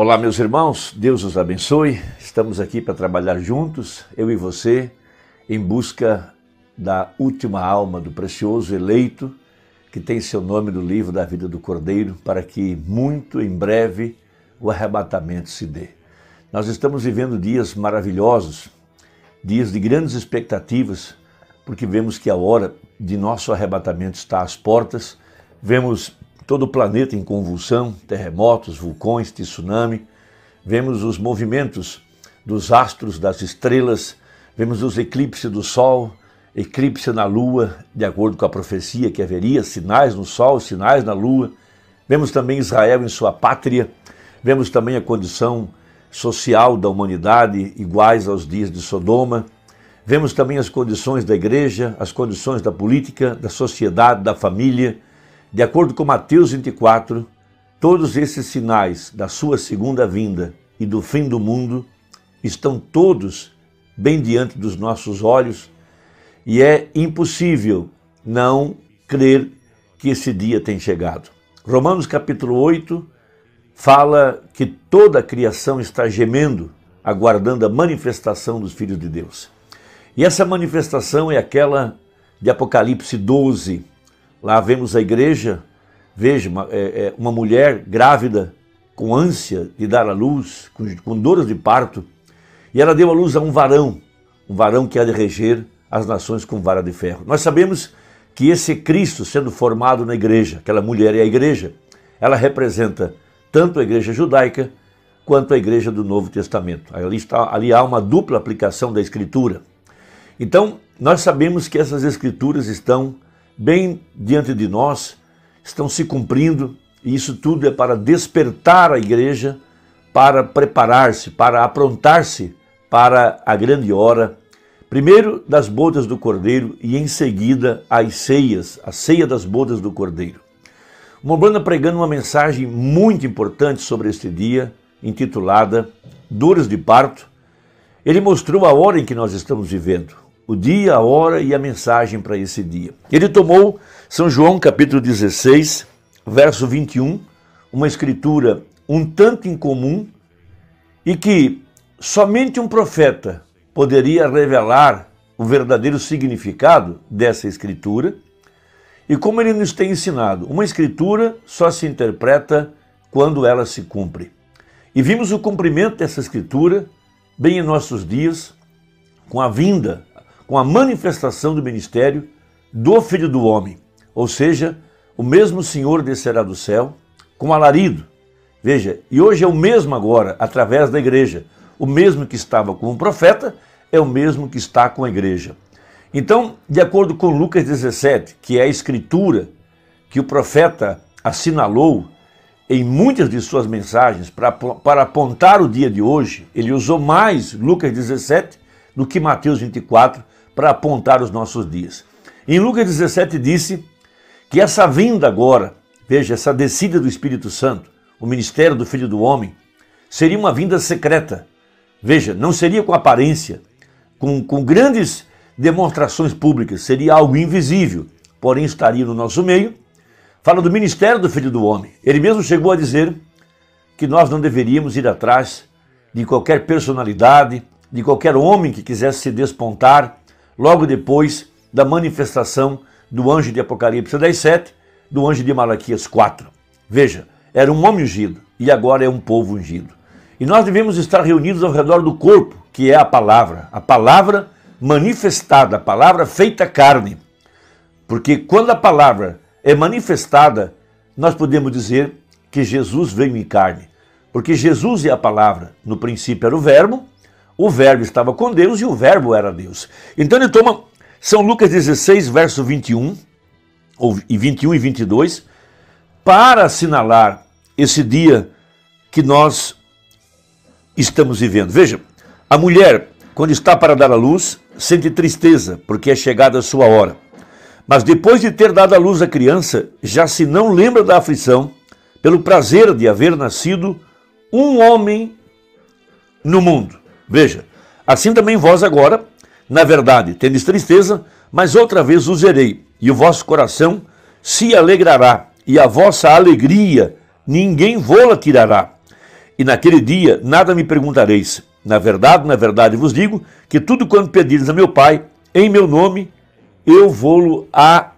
Olá, meus irmãos, Deus os abençoe. Estamos aqui para trabalhar juntos, eu e você, em busca da última alma do precioso eleito, que tem seu nome no livro da vida do Cordeiro, para que muito em breve o arrebatamento se dê. Nós estamos vivendo dias maravilhosos, dias de grandes expectativas, porque vemos que a hora de nosso arrebatamento está às portas, vemos todo o planeta em convulsão, terremotos, vulcões, tsunami, vemos os movimentos dos astros, das estrelas, vemos os eclipses do Sol, eclipse na Lua, de acordo com a profecia que haveria, sinais no Sol, sinais na Lua, vemos também Israel em sua pátria, vemos também a condição social da humanidade iguais aos dias de Sodoma, vemos também as condições da igreja, as condições da política, da sociedade, da família. De acordo com Mateus 24, todos esses sinais da sua segunda vinda e do fim do mundo estão todos bem diante dos nossos olhos e é impossível não crer que esse dia tem chegado. Romanos capítulo 8 fala que toda a criação está gemendo, aguardando a manifestação dos filhos de Deus. E essa manifestação é aquela de Apocalipse 12. Lá vemos a igreja, veja, uma mulher grávida, com ânsia de dar à luz, com dores de parto, e ela deu à luz a um varão que há de reger as nações com vara de ferro. Nós sabemos que esse Cristo sendo formado na igreja, aquela mulher é a igreja, ela representa tanto a igreja judaica quanto a igreja do Novo Testamento. Ali há uma dupla aplicação da Escritura. Então, nós sabemos que essas Escrituras estão bem diante de nós, estão se cumprindo, e isso tudo é para despertar a igreja, para preparar-se, para aprontar-se para a grande hora, primeiro das bodas do Cordeiro e em seguida as ceias, a ceia das bodas do Cordeiro. O Mombrana pregando uma mensagem muito importante sobre este dia, intitulada Dores de Parto. Ele mostrou a hora em que nós estamos vivendo, o dia, a hora e a mensagem para esse dia. Ele tomou São João capítulo 16, verso 21, uma escritura um tanto incomum e que somente um profeta poderia revelar o verdadeiro significado dessa escritura. E como ele nos tem ensinado, uma escritura só se interpreta quando ela se cumpre. E vimos o cumprimento dessa escritura bem em nossos dias, com a vinda, com a manifestação do ministério do Filho do Homem. Ou seja, o mesmo Senhor descerá do céu com alarido. Veja, e hoje é o mesmo agora, através da igreja. O mesmo que estava com o profeta é o mesmo que está com a igreja. Então, de acordo com Lucas 17, que é a escritura que o profeta assinalou em muitas de suas mensagens para apontar o dia de hoje, ele usou mais Lucas 17 do que Mateus 24 para apontar os nossos dias. Em Lucas 17 disse que essa vinda agora, veja, essa descida do Espírito Santo, o ministério do Filho do Homem, seria uma vinda secreta. Veja, não seria com aparência, com grandes demonstrações públicas, seria algo invisível, porém estaria no nosso meio. Fala do ministério do Filho do Homem. Ele mesmo chegou a dizer que nós não deveríamos ir atrás de qualquer personalidade, de qualquer homem que quisesse se despontar, logo depois da manifestação do anjo de Apocalipse 10:7, do anjo de Malaquias 4. Veja, era um homem ungido e agora é um povo ungido. E nós devemos estar reunidos ao redor do corpo, que é a palavra manifestada, a palavra feita carne. Porque quando a palavra é manifestada, nós podemos dizer que Jesus veio em carne. Porque Jesus é a palavra. No princípio era o verbo estava com Deus e o verbo era Deus. Então ele toma São Lucas 16, verso 21 e 22, para assinalar esse dia que nós estamos vivendo. Veja, a mulher, quando está para dar à luz, sente tristeza, porque é chegada a sua hora. Mas depois de ter dado à luz a criança, já se não lembra da aflição, pelo prazer de haver nascido um homem no mundo. Veja, assim também vós agora, na verdade, tendes tristeza, mas outra vez os verei, e o vosso coração se alegrará, e a vossa alegria ninguém vô-la tirará. e naquele dia nada me perguntareis. Na verdade vos digo que tudo quanto pedires a meu Pai, em meu nome, eu vou-lo há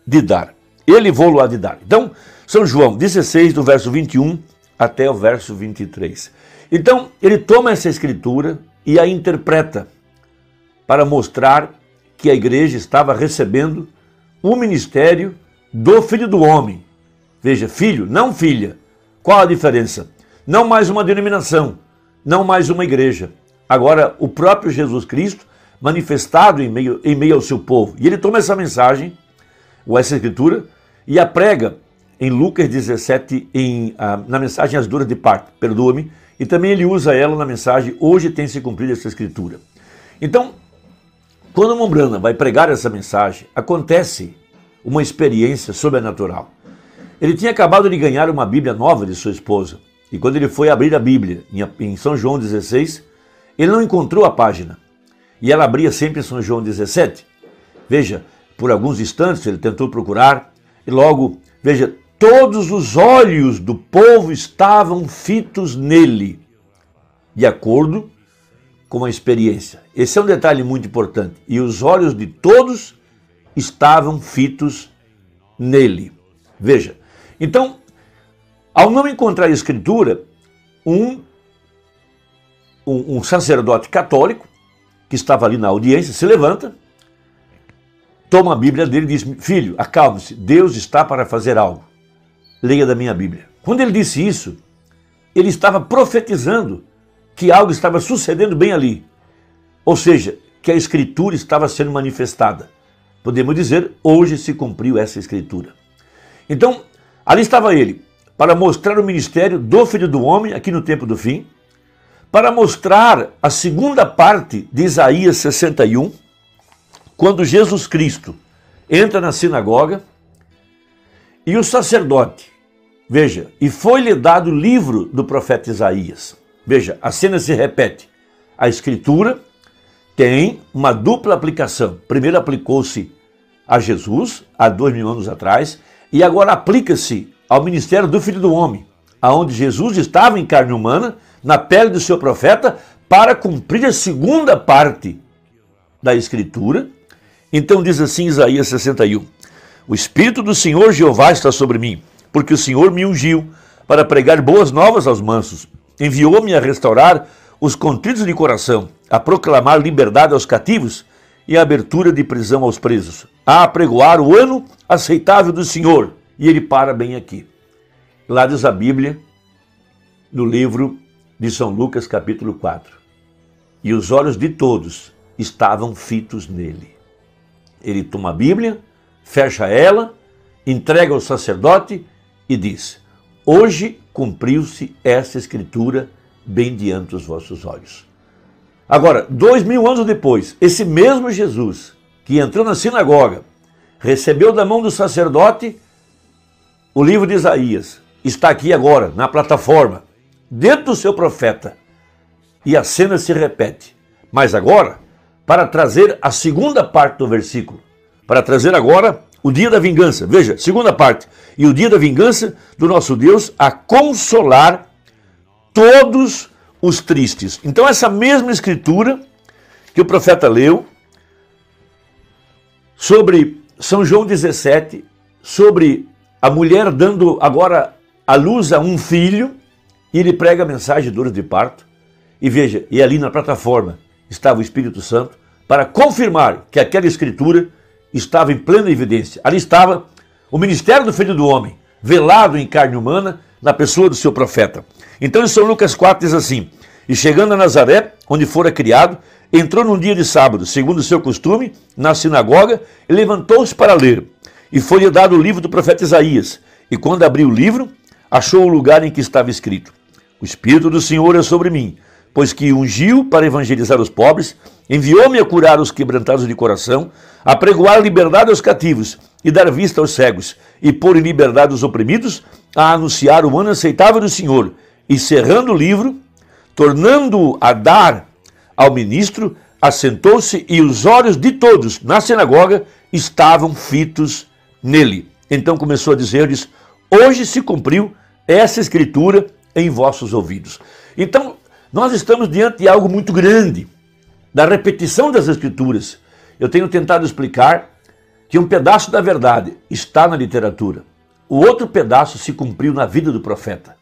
de dar. Ele vou-lo há de dar. Então, São João 16, do verso 21 até o verso 23. Então, ele toma essa escritura e a interpreta para mostrar que a igreja estava recebendo o ministério do Filho do Homem. Veja, filho, não filha. Qual a diferença? Não mais uma denominação, não mais uma igreja. Agora, o próprio Jesus Cristo manifestado em meio ao seu povo. E ele toma essa mensagem, ou essa escritura, e a prega em Lucas 17, na mensagem As Duras de Parto, perdoa-me, e também ele usa ela na mensagem Hoje tem se cumprido essa escritura. Então, quando o Mombrana vai pregar essa mensagem, acontece uma experiência sobrenatural. Ele tinha acabado de ganhar uma Bíblia nova de sua esposa, e quando ele foi abrir a Bíblia em São João 16, ele não encontrou a página, e ela abria sempre em São João 17. Veja, por alguns instantes ele tentou procurar, e logo, veja, todos os olhos do povo estavam fitos nele, de acordo com a experiência. Esse é um detalhe muito importante. E os olhos de todos estavam fitos nele. Veja, então, ao não encontrar a escritura, um sacerdote católico, que estava ali na audiência, se levanta, toma a Bíblia dele e diz: filho, acalme-se, Deus está para fazer algo. Leia da minha Bíblia. Quando ele disse isso, ele estava profetizando que algo estava sucedendo bem ali. Ou seja, que a Escritura estava sendo manifestada. Podemos dizer, hoje se cumpriu essa Escritura. Então, ali estava ele, para mostrar o ministério do Filho do Homem, aqui no tempo do fim, para mostrar a segunda parte de Isaías 61, quando Jesus Cristo entra na sinagoga e o sacerdote, veja, e foi-lhe dado o livro do profeta Isaías. Veja, a cena se repete. A Escritura tem uma dupla aplicação. Primeiro aplicou-se a Jesus, há 2000 anos atrás, e agora aplica-se ao ministério do Filho do Homem, aonde Jesus estava em carne humana, na pele do seu profeta, para cumprir a segunda parte da Escritura. Então diz assim Isaías 61, o Espírito do Senhor Jeová está sobre mim, porque o Senhor me ungiu para pregar boas novas aos mansos. Enviou-me a restaurar os contritos de coração, a proclamar liberdade aos cativos e a abertura de prisão aos presos, a apregoar o ano aceitável do Senhor. E ele para bem aqui. Lá diz a Bíblia, no livro de São Lucas, capítulo 4. E os olhos de todos estavam fitos nele. Ele toma a Bíblia, fecha ela, entrega ao sacerdote e diz: hoje cumpriu-se essa escritura bem diante dos vossos olhos. Agora, 2000 anos depois, esse mesmo Jesus que entrou na sinagoga, recebeu da mão do sacerdote o livro de Isaías, está aqui agora, na plataforma, dentro do seu profeta. E a cena se repete. Mas agora, para trazer a segunda parte do versículo, para trazer agora o dia da vingança. Veja, segunda parte. E o dia da vingança do nosso Deus a consolar todos os tristes. Então essa mesma escritura que o profeta leu sobre São João 17, sobre a mulher dando agora à luz a um filho, e ele prega a mensagem de dores de parto. E veja, e ali na plataforma estava o Espírito Santo para confirmar que aquela escritura estava em plena evidência. Ali estava o ministério do Filho do Homem, velado em carne humana, na pessoa do seu profeta. Então em São Lucas 4 diz assim: e chegando a Nazaré, onde fora criado, entrou num dia de sábado, segundo o seu costume, na sinagoga, e levantou-se para ler. E foi-lhe dado o livro do profeta Isaías. E quando abriu o livro, achou o lugar em que estava escrito: o Espírito do Senhor é sobre mim, pois que ungiu para evangelizar os pobres, enviou-me a curar os quebrantados de coração, a pregoar liberdade aos cativos e dar vista aos cegos, e pôr em liberdade os oprimidos, a anunciar o ano aceitável do Senhor. E cerrando o livro, tornando-o a dar ao ministro, assentou-se e os olhos de todos na sinagoga estavam fitos nele. Então começou a dizer-lhes: hoje se cumpriu essa escritura em vossos ouvidos. Então, nós estamos diante de algo muito grande, da repetição das Escrituras. Eu tenho tentado explicar que um pedaço da verdade está na literatura. O outro pedaço se cumpriu na vida do profeta,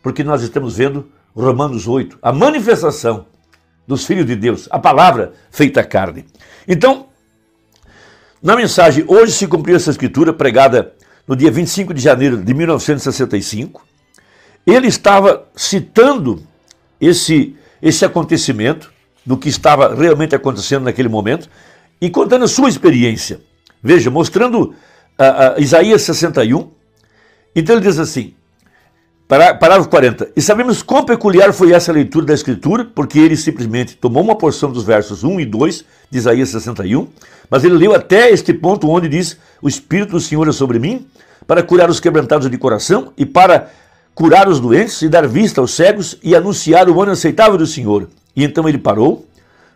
porque nós estamos vendo Romanos 8, a manifestação dos filhos de Deus, a palavra feita carne. Então, na mensagem, hoje se cumpriu essa escritura pregada no dia 25 de janeiro de 1965. Ele estava citando esse acontecimento, do que estava realmente acontecendo naquele momento, e contando a sua experiência. Veja, mostrando Isaías 61. Então ele diz assim, parágrafo 40, e sabemos quão peculiar foi essa leitura da Escritura, porque ele simplesmente tomou uma porção dos versos 1 e 2 de Isaías 61, mas ele leu até este ponto onde diz, o Espírito do Senhor é sobre mim, para curar os quebrantados de coração, e para curar os doentes, e dar vista aos cegos, e anunciar o ano aceitável do Senhor. E então ele parou,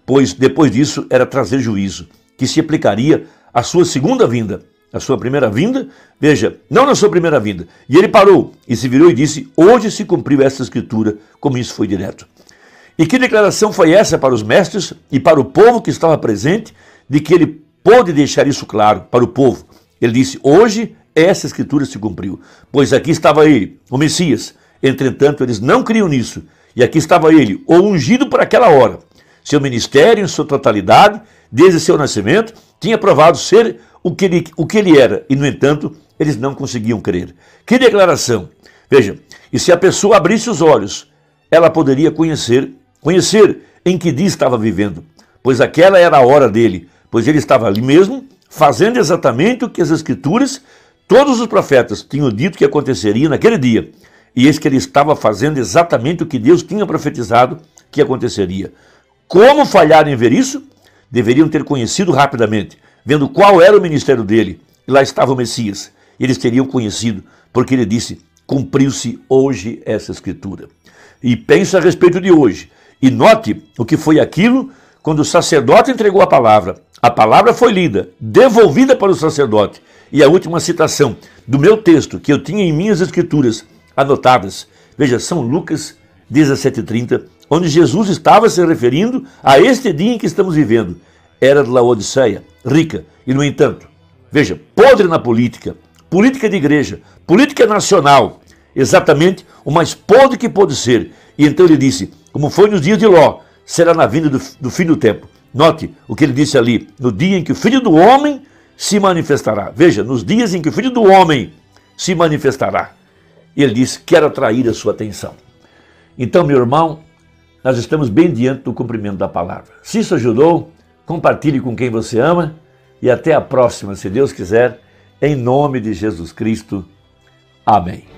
pois depois disso era trazer juízo, que se aplicaria à sua segunda vinda. A sua primeira vinda, veja, não na sua primeira vinda. E ele parou e se virou e disse, hoje se cumpriu esta escritura, como isso foi direto. E que declaração foi essa para os mestres e para o povo que estava presente, de que ele pôde deixar isso claro para o povo. Ele disse, hoje essa escritura se cumpriu, pois aqui estava ele, o Messias. Entretanto, eles não criam nisso. E aqui estava ele, o ungido para aquela hora. Seu ministério, em sua totalidade, desde seu nascimento, tinha provado ser o que ele era. E, no entanto, eles não conseguiam crer. Que declaração! Veja, e se a pessoa abrisse os olhos, ela poderia conhecer em que dia estava vivendo. Pois aquela era a hora dele. Pois ele estava ali mesmo, fazendo exatamente o que as Escrituras, todos os profetas, tinham dito que aconteceria naquele dia. E eis que ele estava fazendo exatamente o que Deus tinha profetizado que aconteceria. Como falharam em ver isso? Deveriam ter conhecido rapidamente, vendo qual era o ministério dele. E lá estava o Messias. Eles teriam conhecido, porque ele disse, cumpriu-se hoje essa escritura. E pense a respeito de hoje. E note o que foi aquilo quando o sacerdote entregou a palavra. A palavra foi lida, devolvida para o sacerdote. E a última citação do meu texto, que eu tinha em minhas escrituras, anotadas. Veja, São Lucas 17:30, onde Jesus estava se referindo a este dia em que estamos vivendo. Era de Laodiceia, rica, e no entanto, veja, podre na política, política de igreja, política nacional, exatamente o mais podre que pode ser. E então ele disse, como foi nos dias de Ló, será na vinda do fim do tempo. Note o que ele disse ali, no dia em que o Filho do Homem se manifestará. Veja, nos dias em que o Filho do Homem se manifestará. E ele disse, quero atrair a sua atenção. Então, meu irmão, nós estamos bem diante do cumprimento da palavra. Se isso ajudou, compartilhe com quem você ama e até a próxima, se Deus quiser, em nome de Jesus Cristo. Amém.